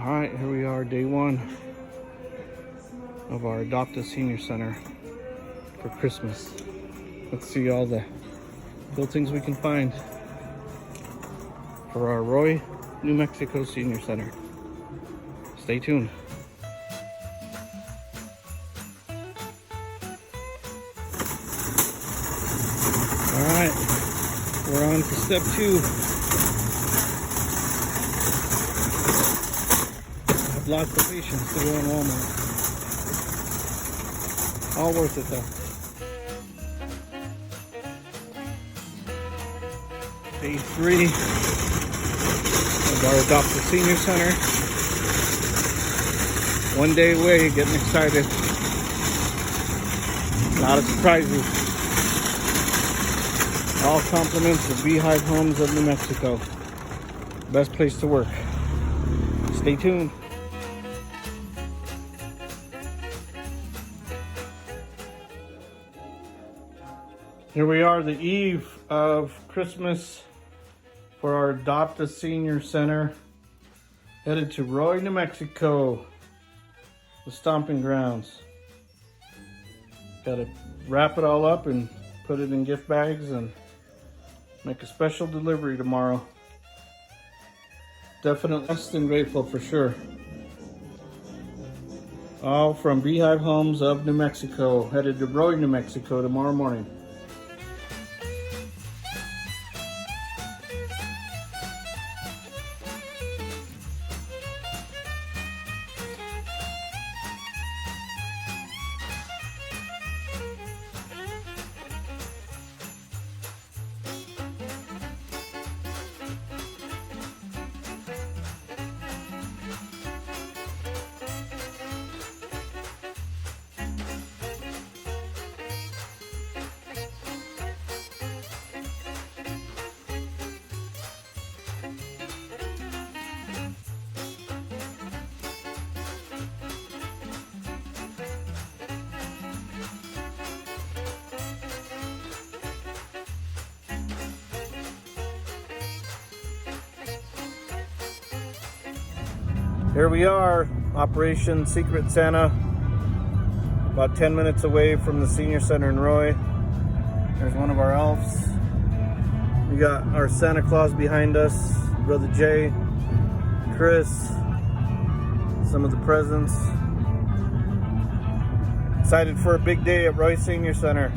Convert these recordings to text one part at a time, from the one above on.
All right, here we are, day one of our Adopt a Senior Center for Christmas. Let's see all the buildings we can find for our Roy, New Mexico Senior Center. Stay tuned. All right, we're on to step 2. Lots of patience to go in Walmart. All worth it though. Day 3 of our Adopt a Senior Center. One day away, getting excited. A lot of surprises. All compliments of BeeHive Homes of New Mexico. Best place to work. Stay tuned. Here we are, the eve of Christmas for our Adopt a Senior Center. Headed to Roy, New Mexico, the stomping grounds. Got to wrap it all up and put it in gift bags and make a special delivery tomorrow. Definitely blessed and grateful for sure. All from BeeHive Homes of New Mexico. Headed to Roy, New Mexico tomorrow morning. Here we are, Operation Secret Santa, about 10 minutes away from the Senior Center in Roy. There's one of our elves. We got our Santa Claus behind us, Brother Jay, Chris, some of the presents. Excited for a big day at Roy Senior Center.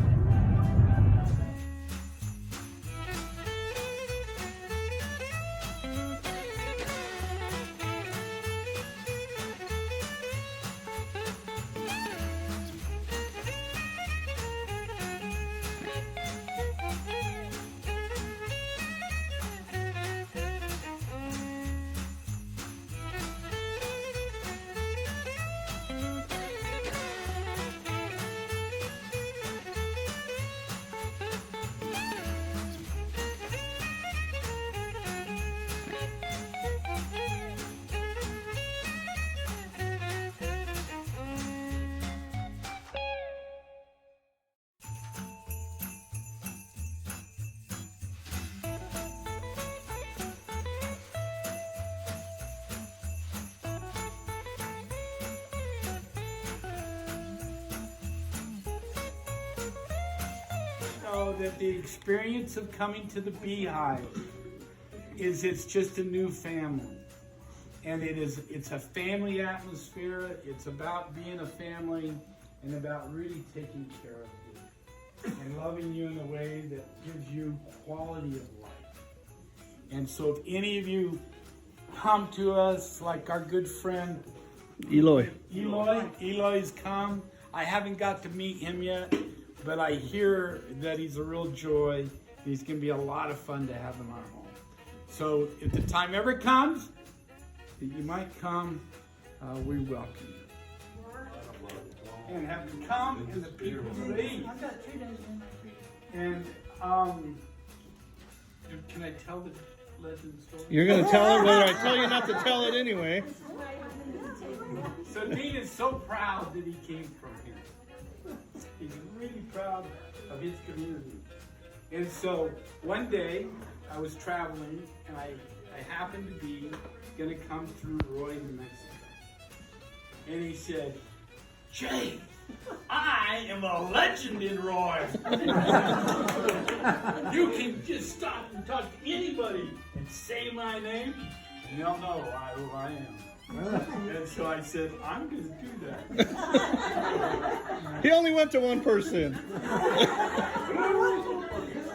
That the experience of coming to the BeeHive is it's just a new family, and it's a family atmosphere. It's about being a family and about really taking care of you and loving you in a way that gives you quality of life. And so if any of you come to us, like our good friend Eloy's come. I haven't got to meet him yet, but I hear that he's a real joy. He's going to be a lot of fun to have in our home. So if the time ever comes that you might come, we welcome you. And have you come and the people leave. I've got 2 days in my feet. And can I tell the legend story? You're going to tell it whether I tell you not to tell it anyway. So Dean is so proud that he came from here. He's really proud of his community. And so one day I was traveling and I happened to be going to come through Roy, New Mexico. And he said, Jay, I am a legend in Roy. You can just stop and talk to anybody and say my name, and they'll know who I am. And so I said, I'm going to do that. He only went to one person.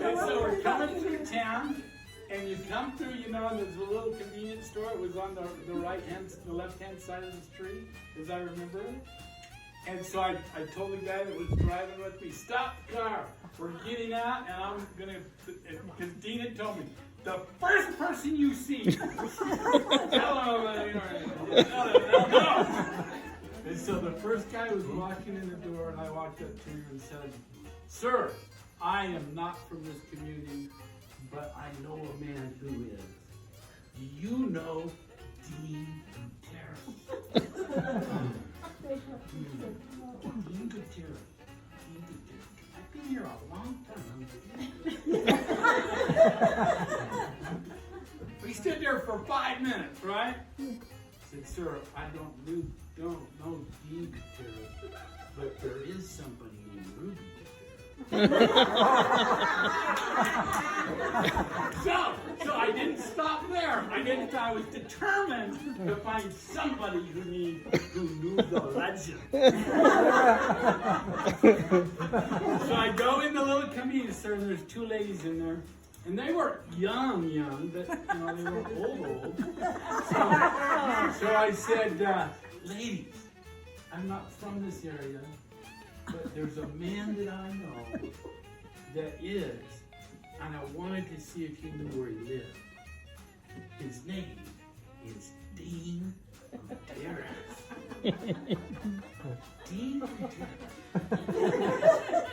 And so we're coming through town, and you come through, and there's a little convenience store. It was on the left-hand side of the street, as I remember it. And so I told the guy that was driving with me, stop the car. We're getting out, and I'm going to, because Dean had told me, the first person you see, tell them, no. And so the first guy was walking in the door, and I walked up to him and said, Sir, I am not from this community, but I know a man who is. Do you know Dean Gutierrez? Dean Gutierrez. I've been here a long time. We stood there for 5 minutes, right? I said, Sir, I don't know Dean Gutierrez, but there is somebody named Ruby So I didn't stop there. I was determined to find somebody who knew the legend. So I go in the little convenience store, and there's 2 ladies in there. And they were young, but they were old. So I said, ladies, I'm not from this area, but there's a man that I know that is, and I wanted to see if you knew where he lived. His name is Dean Gutierrez. Dean Gutierrez.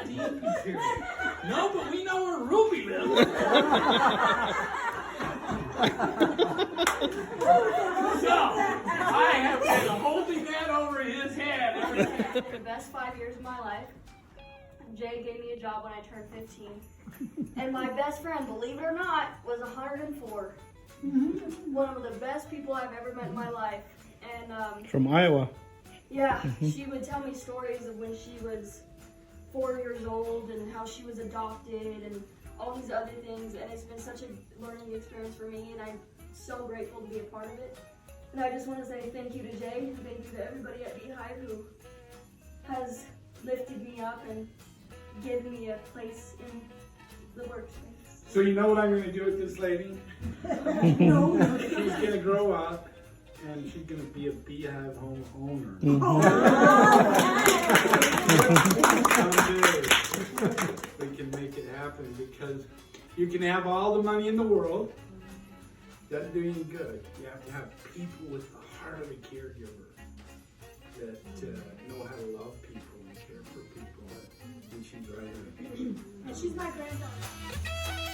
Dean Gutierrez. No, but we know where Ruby lives. So, I have been holding that over his head. The best 5 years of my life. Jay gave me a job when I turned 15. And my best friend, believe it or not, was 104. One of the best people I've ever met in my life. And From Iowa. yeah, she would tell me stories of when she was 4 years old and how she was adopted and all these other things. And it's been such a learning experience for me, and I'm so grateful to be a part of it. And I just want to say thank you to Jay and thank you to everybody at BeeHive who has lifted me up and given me a place in the workspace. So you know what I'm going to do with this lady? No. She's going to grow up, and she's going to be a BeeHive home owner. Someday we can make it happen, because you can have all the money in the world. Doesn't do any good. You have to have people with the heart of a caregiver that know how to love people and care for people. And she's right. And she's my granddaughter.